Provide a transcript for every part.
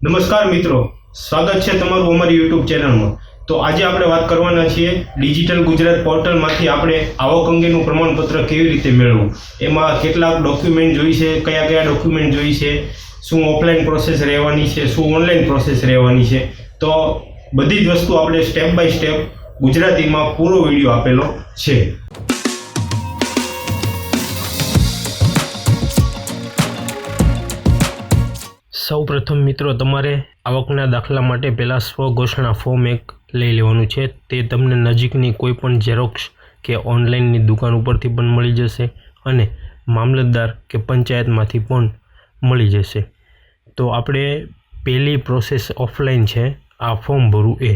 નમસ્કાર મિત્રો, સ્વાગત છે તમારું અમારી યુટ્યુબ ચેનલમાં। તો આજે આપણે વાત કરવાના છીએ ડિજિટલ ગુજરાત પોર્ટલમાંથી આપણે આવક અંગેનું પ્રમાણપત્ર કેવી રીતે મેળવવું, એમાં કેટલાક ડોક્યુમેન્ટ જોઈશે, કયા કયા ડોક્યુમેન્ટ જોઈશે, શું ઓફલાઈન પ્રોસેસ રહેવાની છે, શું ઓનલાઈન પ્રોસેસ રહેવાની છે। તો બધી જ વસ્તુ આપણે સ્ટેપ બાય સ્ટેપ ગુજરાતીમાં પૂરો વિડીયો આપેલો છે। સૌપ્રથમ મિત્રો તમારે આવકના દાખલા માટે પહેલાં સ્વઘોષણા ફોર્મ એક લઈ લેવાનું છે। તે તમને નજીકની કોઈ પણ ઝેરોક્સ કે ઓનલાઈનની દુકાન ઉપરથી પણ મળી જશે અને મામલતદાર કે પંચાયતમાંથી પણ મળી જશે। તો આપણે પહેલી પ્રોસેસ ઓફલાઈન છે, આ ફોર્મ ભરવું એ।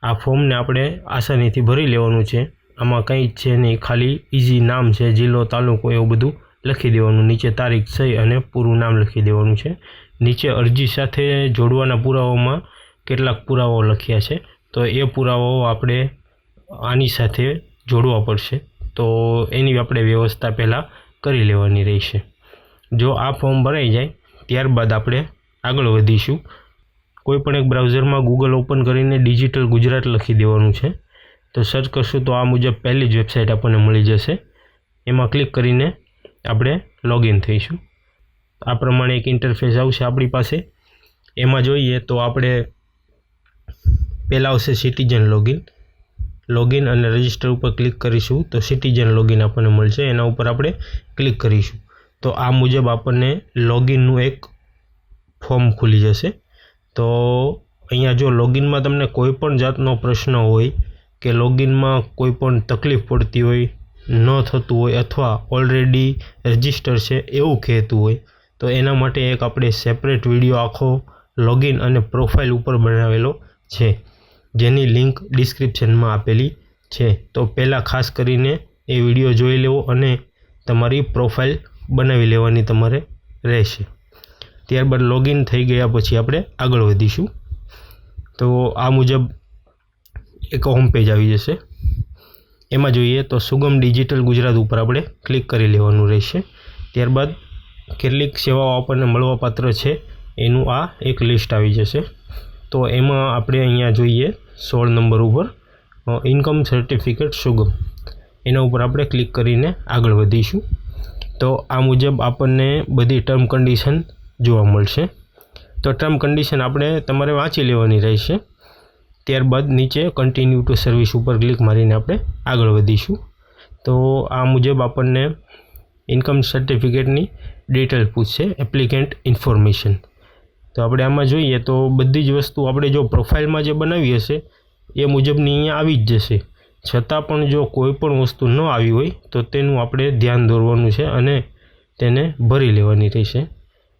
આ ફોર્મને આપણે આસાનીથી ભરી લેવાનું છે। આમાં કંઈ જ છે નહીં, ખાલી ઇઝી નામ છે, જિલ્લો, તાલુકો એવું બધું લખી દેવાનું, નીચે તારીખ, સહી અને પૂરું નામ લખી દેવાનું છે। નીચે અરજી સાથે જોડવાના પુરાવાઓમાં કેટલાક પુરાવાઓ લખ્યા છે, તો એ પુરાવાઓ આપણે આની સાથે જોડવા પડશે। તો એની આપણે વ્યવસ્થા પહેલાં કરી લેવાની રહેશે। જો આ ફોર્મ ભરાઈ જાય ત્યારબાદ આપણે આગળ વધીશું। કોઈપણ એક બ્રાઉઝરમાં ગૂગલ ઓપન કરીને ડિજિટલ ગુજરાત લખી દેવાનું છે। તો સર્ચ કરશું તો આ મુજબ પહેલી જ વેબસાઇટ આપણને મળી જશે। એમાં ક્લિક કરીને આપણે લોગિન થઈશું। આ પ્રમાણે એક ઇન્ટરફેસ આવશે આપણી પાસે। એમાં જોઈએ તો આપણે પહેલાં આવશે સિટીઝન લોગિન અને રજિસ્ટર ઉપર ક્લિક કરીશું તો સિટીઝન લોગિન આપણને મળશે, એના ઉપર આપણે ક્લિક કરીશું તો આ મુજબ આપણને લોગિનનું એક ફોર્મ ખુલી જશે। તો અહીંયા જો લોગિનમાં તમને કોઈ પણ જાતનો પ્રશ્ન હોય કે લોગિનમાં કોઈ પણ તકલીફ પડતી હોય, ન થતું હોય અથવા ઓલરેડી રજિસ્ટર છે એવું કહેતું હોય તો એના માટે એક આપણે સેપરેટ વિડીયો આખો લોગિન અને પ્રોફાઇલ ઉપર બનાવેલો છે, જેની લિંક ડિસ્ક્રિપ્શનમાં આપેલી છે। તો પહેલાં ખાસ કરીને એ વિડીયો જોઈ લેવો અને તમારી પ્રોફાઇલ બનાવી લેવાની તમારે રહેશે। ત્યારબાદ લોગિન થઈ ગયા પછી આપણે આગળ વધીશું। તો આ મુજબ એક હોમ પેજ આવી જશે। એમાં જોઈએ તો સુગમ ડિજિટલ ગુજરાત ઉપર આપણે ક્લિક કરી લેવાનું રહેશે। ત્યારબાદ કેટલીક સેવાઓ આપણને મળવાપાત્ર છે એનું આ એક લિસ્ટ આવી જશે। તો એમાં આપણે અહીંયા જોઈએ 16 નંબર ઉપર ઇન્કમ સર્ટિફિકેટ સુગમ, એના ઉપર આપણે ક્લિક કરીને આગળ વધીશું। તો આ મુજબ આપણને બધી ટર્મ કન્ડિશન જોવા મળશે। તો ટર્મ કન્ડિશન આપણે તમારે વાંચી લેવાની રહેશે। ત્યારબાદ નીચે કન્ટિન્યુ ટુ સર્વિસ ઉપર ક્લિક મારીને આપણે આગળ વધીશું। તો આ મુજબ આપણને ઇન્કમ સર્ટિફિકેટની ડિટેલ પૂછશે, એપ્લિકેન્ટ ઇન્ફોર્મેશન। તો આપણે આમાં જોઈએ તો બધી જ વસ્તુ આપણે જો પ્રોફાઇલમાં જે બનાવી હશે એ મુજબની અહીંયા આવી જ જશે। છતાં પણ જો કોઈ પણ વસ્તુ ન આવી હોય તો તેનું આપણે ધ્યાન દોરવાનું છે અને તેને ભરી લેવાની રહેશે।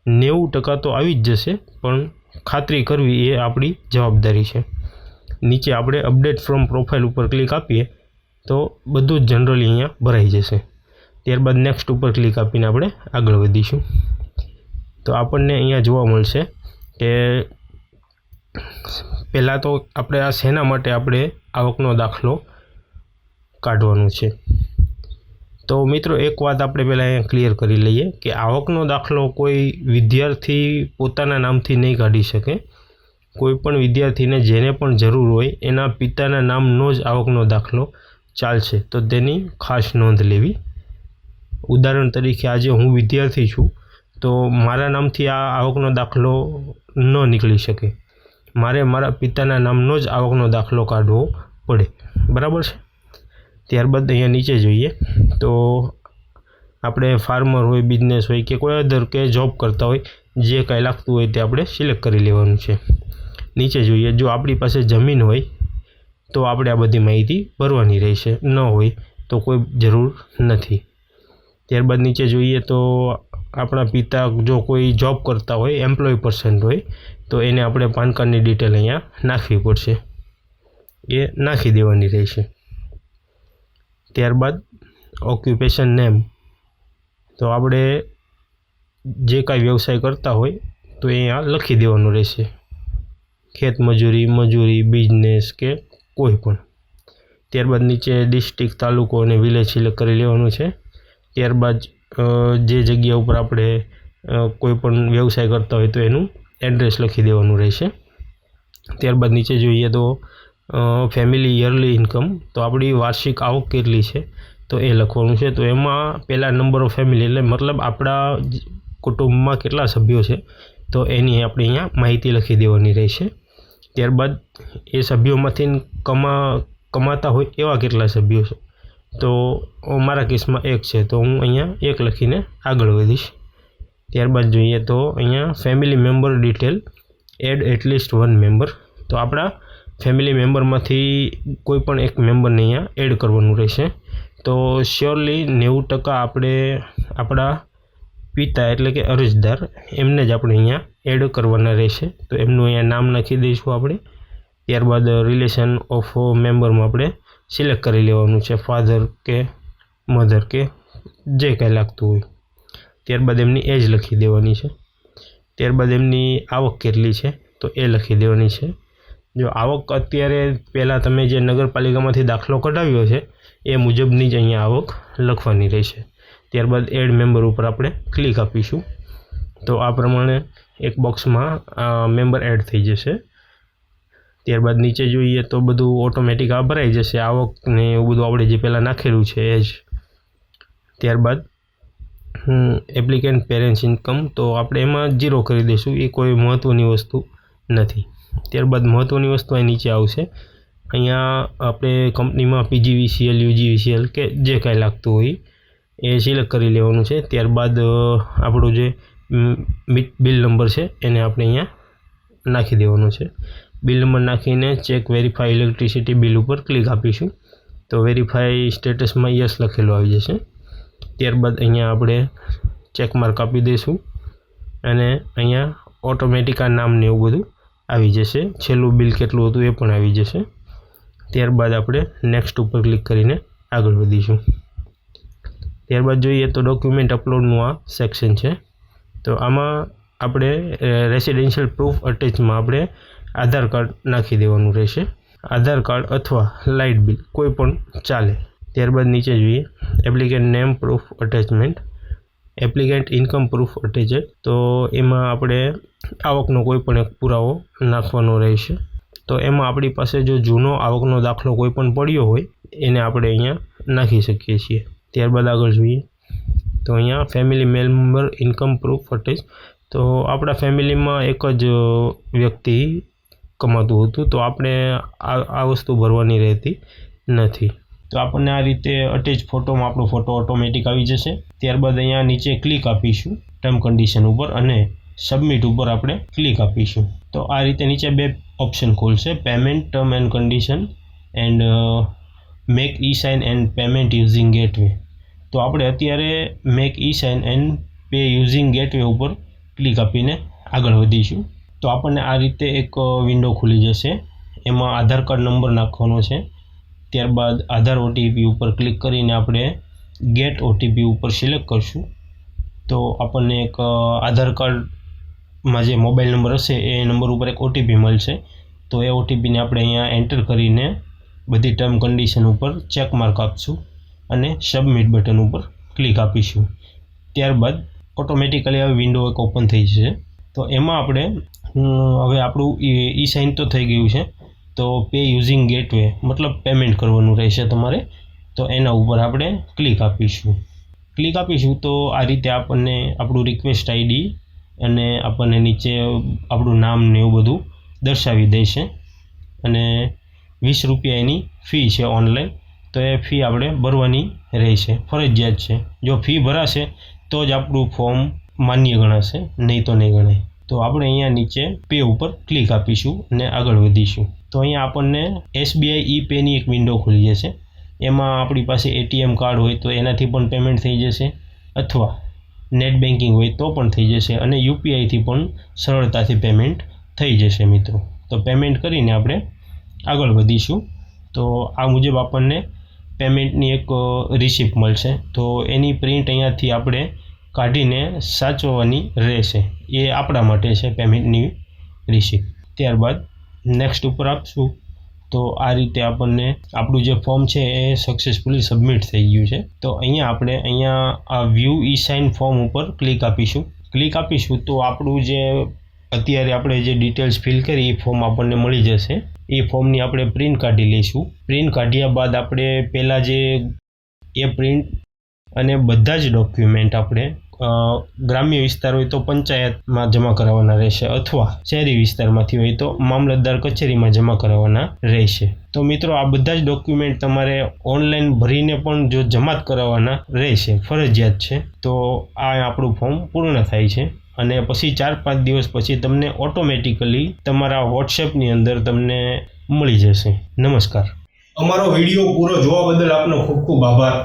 90% તો આવી જ જશે, પણ ખાતરી કરવી એ આપણી જવાબદારી છે। નીચે આપણે અપડેટ ફ્રોમ પ્રોફાઇલ ઉપર ક્લિક આપીએ તો બધું જ જનરલી અહીંયા ભરાઈ જશે। ત્યારબાદ નેક્સ્ટ ઉપર ક્લિક આપીને આપણે આગળ વધીશું। તો આપણને અહીંયા જોવા મળશે કે પહેલાં તો આપણે આ શેના માટે આપણે આવકનો દાખલો કાઢવાનો છે। તો મિત્રો એક વાત આપણે પહેલાં અહીંયા ક્લિયર કરી લઈએ કે આવકનો દાખલો કોઈ વિદ્યાર્થી પોતાના નામથી નહીં કાઢી શકે। કોઈ પણ વિદ્યાર્થીને જેને પણ જરૂર હોય એના પિતાના નામનો જ આવકનો દાખલો ચાલશે, તો તેની ખાસ નોંધ લેવી। ઉદાહરણ તરીકે આજે હું વિદ્યાર્થી છું તો મારા નામથી આ આવકનો દાખલો ન નીકળી શકે, મારે મારા પિતાના નામનો જ આવકનો દાખલો કાઢવો પડે, બરાબર છે। ત્યારબાદ અહીંયા નીચે જોઈએ તો આપણે ફાર્મર હોય, બિઝનેસ હોય કે કોઈ અધર કે જોબ કરતા હોય, જે કાંઈ લાગતું હોય તે આપણે સિલેક્ટ કરી લેવાનું છે। નીચે જોઈએ જો આપણી પાસે જમીન હોય તો આપણે આ બધી માહિતી ભરવાની રહેશે, ન હોય તો કોઈ જરૂર નથી। ત્યારબાદ નીચે જોઈએ તો આપણા પિતા જો કોઈ જોબ કરતા હોય, એમ્પ્લોય પર્સન હોય તો એને આપણે પાન કાર્ડની ડિટેલ અહીંયા નાખવી પડશે, એ નાખી દેવાની રહેશે। ત્યારબાદ ઓક્યુપેશન નેમ, તો આપણે જે કાંઈ વ્યવસાય કરતા હોય તો એ અહીંયા લખી દેવાનું રહેશે, ખેત મજૂરી, બિઝનેસ કે કોઈ પણ। ત્યારબાદ નીચે ડિસ્ટ્રિક્ટ, તાલુકો અને વિલેજ સિલેક્ટ કરી લેવાનું છે। ત્યારબાદ જે જગ્યા ઉપર આપણે કોઈ પણ વ્યવસાય કરતા હોય તો એનું એડ્રેસ લખી દેવાનું રહેશે। ત્યારબાદ નીચે જોઈએ તો ફેમિલી યરલી ઇન્કમ, તો આપણી વાર્ષિક આવક કેટલી છે તો એ લખવાનું છે। તો એમાં પહેલાં નંબર ઓફ ફેમિલી એટલે મતલબ આપણા કુટુંબમાં કેટલા સભ્યો છે તો એની આપણે અહીંયા માહિતી લખી દેવાની રહેશે। ત્યારબાદ એ સભ્યોમાંથી કમાતા હોય એવા કેટલા સભ્યો છે, તો મારા કેસમાં 1 છે તો હું અહીંયા 1 લખીને આગળ વધીશ। ત્યારબાદ જોઈએ તો અહીંયા family member detail, add at least 1 member, તો આપણા ફેમિલી મેમ્બરમાંથી કોઈ પણ એક મેમ્બરને અહીંયા એડ કરવાનું રહેશે। તો શ્યોરલી 90% આપણે આપણા પિતા એટલે કે અરજદાર એમને જ આપણે અહીંયા એડ કરવાના રહેશે। તો એમનું અહીંયા નામ નાખી દઈશું આપણે। ત્યારબાદ રિલેશન ઓફ મેમ્બરમાં આપણે સિલેક્ટ કરી લેવાનું છે, ફાધર કે મધર કે જે કાંઈ લાગતું હોય। ત્યારબાદ એમની એજ લખી દેવાની છે। ત્યારબાદ એમની આવક કેટલી છે તો એ લખી દેવાની છે। જો આવક અત્યારે પહેલાં તમે જે નગરપાલિકામાંથી દાખલો કઢાવ્યો છે એ મુજબની જ અહીંયા આવક લખવાની રહેશે। ત્યારબાદ એડ મેમ્બર ઉપર આપણે ક્લિક આપીશું તો આ પ્રમાણે એક બોક્સમાં મેમ્બર એડ થઈ જશે। ત્યારબાદ નીચે જોઈએ તો બધું ઓટોમેટિક આ ભરાઈ જશે, આવકને એવું બધું આપણે જે પહેલાં નાખેલું છે એ જ। ત્યારબાદ એપ્લિકેન્ટ પેરેન્ટ્સ ઇન્કમ, તો આપણે એમાં 0 કરી દઈશું, એ કોઈ મહત્ત્વની વસ્તુ નથી। ત્યારબાદ મહત્ત્વની વસ્તુ અહીં નીચે આવશે, અહીંયા આપણે કંપનીમાં PGVCL UGVCL કે જે કાંઈ લાગતું હોય એ સિલેક્ટ કરી લેવાનું છે। ત્યારબાદ આપણું જે બિલ નંબર છે એને આપણે અહીંયા નાખી દેવાનો છે। બિલ નંબર નાખીને ચેક વેરીફાઈ ઇલેક્ટ્રિસિટી બિલ ઉપર ક્લિક આપીશું તો વેરીફાઈ સ્ટેટસમાં યસ લખેલું આવી જશે। ત્યારબાદ અહીંયા આપણે ચેક માર્ક આપી દઈશું અને અહીંયા ઓટોમેટિક આ નામ ને એવું બધું આવી જશે, છેલ્લું બિલ કેટલું હતું એ પણ આવી જશે। ત્યારબાદ આપણે નેક્સ્ટ ઉપર ક્લિક કરીને આગળ વધીશું। ત્યારબાદ જોઈએ તો ડોક્યુમેન્ટ અપલોડનું આ સેક્શન છે, તો આમાં આપણે રેસિડેન્શિયલ પ્રૂફ અટેચમાં આપણે આધાર કાર્ડ નાખી દેવાનું રહેશે, આધાર કાર્ડ અથવા લાઇટ બિલ કોઈ પણ ચાલે। ત્યારબાદ નીચે જોઈએ applicant name proof attachment, applicant income proof attached, તો એમાં આપણે આવકનો કોઈ પણ એક પુરાવો નાખવાનો રહેશે। તો એમાં આપણી પાસે જો જૂનો આવકનો દાખલો કોઈ પણ પડ્યો હોય એને આપણે અહીંયા નાખી શકીએ છીએ। ત્યારબાદ આગળ જોઈએ તો અહીંયા family member income proof attach, તો આપણા ફેમિલીમાં એક જ વ્યક્તિ કમાતું હતું તો આપણે આ વસ્તુ ભરવાની રહેતી નથી। તો આપણને આ રીતે અટેચ ફોટોમાં આપણો ફોટો ઓટોમેટિક આવી જશે। ત્યારબાદ અહીંયા નીચે ક્લિક આપીશું ટર્મ કન્ડિશન ઉપર અને સબમિટ ઉપર આપણે ક્લિક આપીશું તો આ રીતે નીચે 2 ઓપ્શન ખોલશે, payment term and condition and make e sign and payment using gateway. તો આપણે અત્યારે make e sign and pay using gateway ઉપર ક્લિક આપીને આગળ વધીશું તો આપણને આ રીતે એક વિન્ડો ખુલી જશે, એમાં આધાર કાર્ડ નંબર નાખવાનો છે। ત્યારબાદ આધાર ઓટીપી ઉપર ક્લિક કરીને આપણે ગેટ ઓટીપી ઉપર સિલેક્ટ કરશું તો આપણને એક આધાર કાર્ડમાં જે મોબાઈલ નંબર હશે એ નંબર ઉપર એક ઓટીપી મળશે, તો એ ઓટીપીને આપણે અહીંયા એન્ટર કરીને બધી ટર્મ કન્ડિશન ઉપર ચેક માર્ક આપશું અને સબમિટ બટન ઉપર ક્લિક આપીશું। ત્યારબાદ ઓટોમેટિકલી આ વિન્ડો એક ઓપન થઈ જશે। તો એમાં આપણે હવે આપણું ઈ સાઇન તો થઈ ગયું છે, તો પે યુઝિંગ ગેટવે મતલબ પેમેન્ટ કરવાનું રહેશે તમારે, તો એના ઉપર આપણે ક્લિક આપીશું તો આ રીતે આપણને આપણું રિક્વેસ્ટ આઈડી અને આપણને નીચે આપણું નામ ને એવું બધું દર્શાવી દેશે અને 20 રૂપિયા એની ફી છે ઓનલાઈન, તો એ ફી આપણે ભરવાની રહેશે, ફરજિયાત છે। જો ફી ભરાશે તો જ આપણું ફોર્મ માન્ય ગણાશે, નહીં તો નહીં ગણાય। તો આપણે અહીંયા નીચે પે ઉપર ક્લિક આપીશું અને આગળ વધીશું તો અહીંયા આપણને SBI ઈ પેની એક વિન્ડો ખુલી જશે, એમાં આપણી પાસે ATM કાર્ડ હોય તો એનાથી પણ પેમેન્ટ થઈ જશે અથવા નેટ બેન્કિંગ હોય તો પણ થઈ જશે અને UPIથી પણ સરળતાથી પેમેન્ટ થઈ જશે મિત્રો। તો પેમેન્ટ કરીને આપણે આગળ વધીશું તો આ મુજબ આપણને પેમેન્ટની એક રિસિપ્ટ મળશે, તો એની પ્રિન્ટ અહીંયાથી આપણે કાઢીને સાચવવાની રહેશે, એ આપણા માટે છે પેમેન્ટની રિસિપ્ટ। ત્યારબાદ નેક્સ્ટ ઉપર આપશું તો આ રીતે આપણને આપણું જે ફોર્મ છે એ સક્સેસફુલી સબમિટ થઈ ગયું છે। તો અહીંયા આ વ્યૂ ઈ સાઇન ફોર્મ ઉપર ક્લિક આપીશું તો આપણું જે અત્યારે આપણે જે ડિટેલ્સ ફિલ કરી એ ફોર્મ આપણને મળી જશે. એ ફોર્મની આપણે પ્રિન્ટ કાઢી લઈશું. પ્રિન્ટ કાઢ્યા બાદ આપણે પહેલાં જે એ પ્રિન્ટ અને બધા જ ડોક્યુમેન્ટ આપણે ગ્રામ્ય વિસ્તાર હોય તો પંચાયતમાં જમા કરાવવાના રહેશે, અથવા શહેરી વિસ્તારમાંથી હોય તો મામલતદાર કચેરીમાં જમા કરાવવાના રહેશે. તો મિત્રો, આ બધા જ ડોક્યુમેન્ટ તમારે ઓનલાઈન ભરીને પણ જો જમા કરાવવાના રહેશે, ફરજિયાત છે. તો આ આપણું ફોર્મ પૂર્ણ થાય છે અને પછી 4-5 દિવસ પછી તમને ઓટોમેટિકલી તમારા વોટ્સએપની અંદર તમને મળી જશે. નમસ્કાર. અમારો વિડીયો પૂરો જોવા બદલ આપનો ખૂબ ખૂબ આભાર.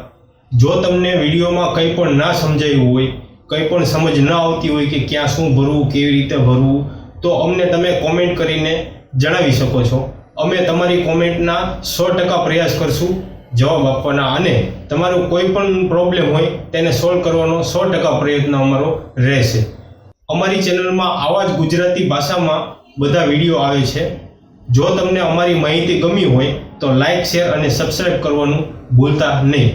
જો તમને વિડીયોમાં કંઈ પણ ના સમજાયું હોય, કંઈ પણ સમજ ન આવતી હોય કે ક્યાં શું ભરવું, કેવી રીતે ભરવું, તો અમને તમે કોમેન્ટ કરીને જણાવી શકો છો. અમે તમારી કોમેન્ટના 100% પ્રયાસ કરશું જવાબ આપવાના, અને તમારો કોઈ પણ પ્રોબ્લેમ હોય તેને સોલ્વ કરવાનો 100% પ્રયત્ન અમારો રહેશે. અમારી ચેનલમાં આવા જ ગુજરાતી ભાષામાં બધા વિડીયો આવે છે. જો તમને અમારી માહિતી ગમી હોય તો લાઈક, શેર અને સબસ્ક્રાઈબ કરવાનું ભૂલતા નહીં.